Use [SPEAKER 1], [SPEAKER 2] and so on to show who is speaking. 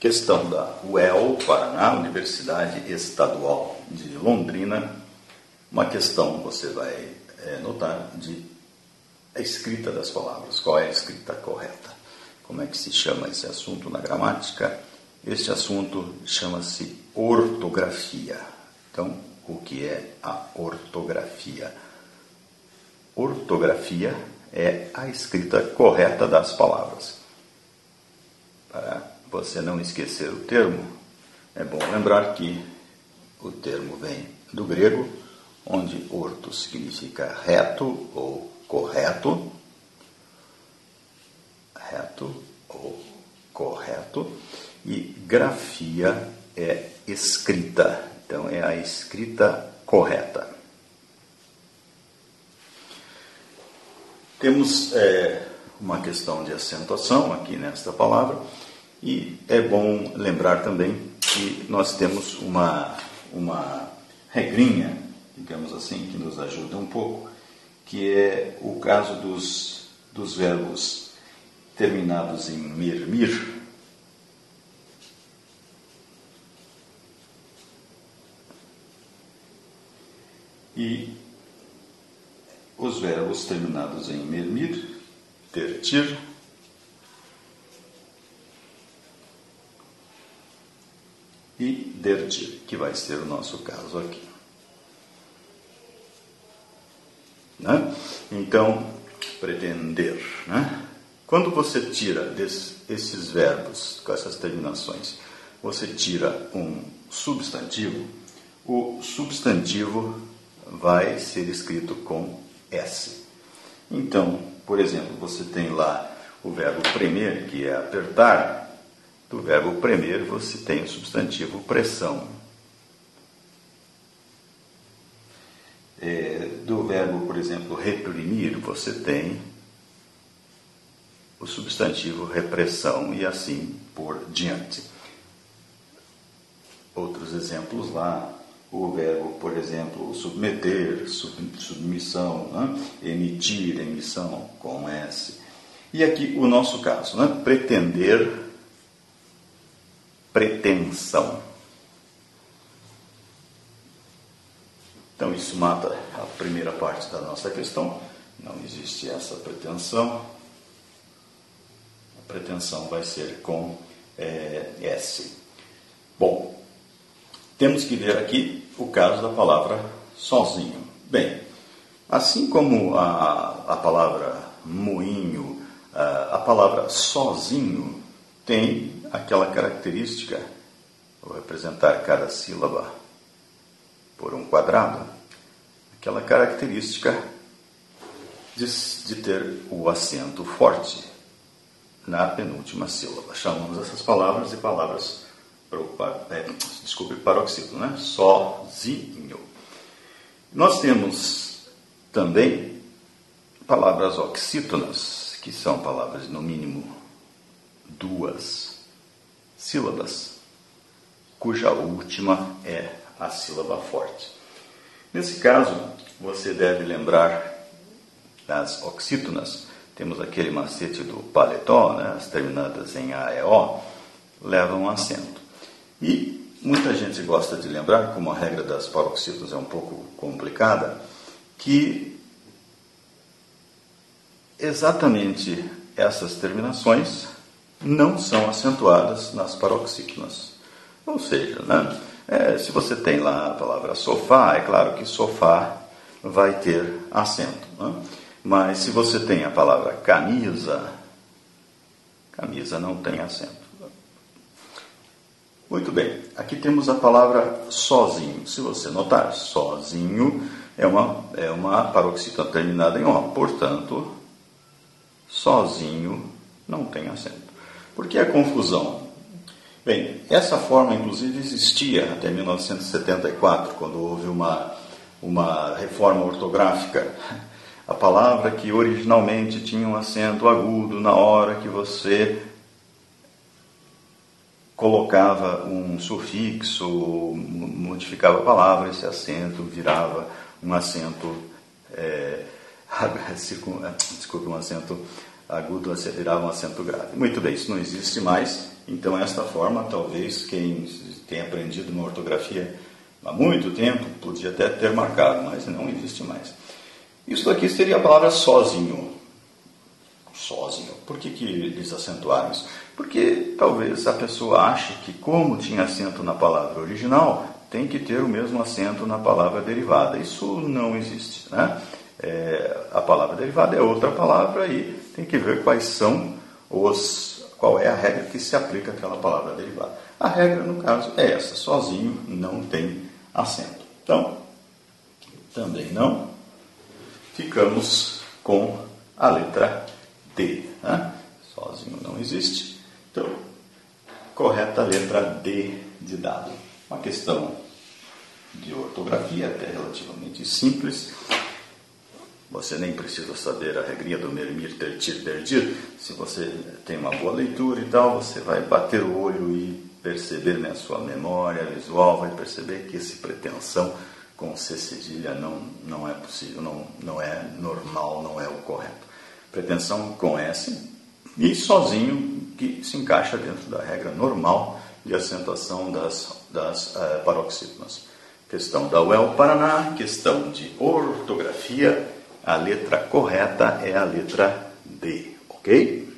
[SPEAKER 1] Questão da UEL, Paraná, Universidade Estadual de Londrina. Uma questão, você vai notar, de a escrita das palavras. Qual é a escrita correta? Como é que se chama esse assunto na gramática? Este assunto chama-se ortografia. Então, o que é a ortografia? Ortografia é a escrita correta das palavras. Para você não esquecer o termo, é bom lembrar que o termo vem do grego, onde orto significa reto ou correto, e grafia é escrita, então é a escrita correta. Temos uma questão de acentuação aqui nesta palavra, e é bom lembrar também que nós temos uma regrinha, digamos assim, que nos ajuda um pouco, que é o caso dos verbos terminados em mir, e os verbos terminados em mir, ter, e dertir, que vai ser o nosso caso aqui. Né? Então, pretender. Né? Quando você tira esses verbos, com essas terminações, você tira um substantivo, o substantivo vai ser escrito com S. Então, por exemplo, você tem lá o verbo premer, que é apertar. Do verbo premer, você tem o substantivo pressão. Do verbo, por exemplo, reprimir, você tem o substantivo repressão e assim por diante. Outros exemplos lá, o verbo, por exemplo, submeter, submissão, né? Emitir, emissão, com S. E aqui o nosso caso, né? Pretender, pretensão. Então isso mata a primeira parte da nossa questão. Não existe essa pretensão. A pretensão vai ser com S. Bom, temos que ver aqui o caso da palavra sozinho. Bem, assim como a palavra moinho, a palavra sozinho tem aquela característica, vou representar cada sílaba por um quadrado, aquela característica de ter o acento forte na penúltima sílaba. Chamamos essas palavras de palavras paroxítono, né? Sozinho. Nós temos também palavras oxítonas, que são palavras no mínimo 2 sílabas, cuja última é a sílaba forte. Nesse caso, você deve lembrar das oxítonas. Temos aquele macete do paletó, né? As terminadas em A e O levam acento. E muita gente gosta de lembrar, como a regra das paroxítonas é um pouco complicada, que exatamente essas terminações não são acentuadas nas paroxítonas. Ou seja, né? Se você tem lá a palavra sofá, é claro que sofá vai ter acento. Né? Mas se você tem a palavra camisa, camisa não tem acento. Muito bem, aqui temos a palavra sozinho. Se você notar, sozinho é uma paroxítona terminada em O, portanto, sozinho não tem acento. Por que a confusão? Bem, essa forma, inclusive, existia até 1974, quando houve uma reforma ortográfica. A palavra que originalmente tinha um acento agudo, na hora que você colocava um sufixo, modificava a palavra, esse acento virava um acento, um acento agudo virava um acento grave. Muito bem, isso não existe mais, então esta forma, talvez quem tenha aprendido uma ortografia há muito tempo, podia até ter marcado, mas não existe mais. Isso aqui seria a palavra sozinho. Sozinho. Por que eles acentuaram isso? Porque talvez a pessoa ache que, como tinha acento na palavra original, tem que ter o mesmo acento na palavra derivada. Isso não existe, né? A palavra derivada é outra palavra e tem que ver qual é a regra que se aplica àquela palavra derivada. A regra, no caso, é essa. Sozinho não tem acento. Então, também não. Ficamos com a letra D. Né? Sozinho não existe. Então, correta letra D de dado. Uma questão de ortografia, até relativamente simples. Você nem precisa saber a regrinha do mermir, tertir, perdir. Se você tem uma boa leitura e tal, você vai bater o olho e perceber, né, a sua memória visual, vai perceber que esse pretensão com C cedilha não é possível, não é normal, não é o correto. Pretensão com S e sozinho, que se encaixa dentro da regra normal de acentuação das paroxítonas. Questão da UEL Paraná, questão de ortografia, a letra correta é a letra D, ok?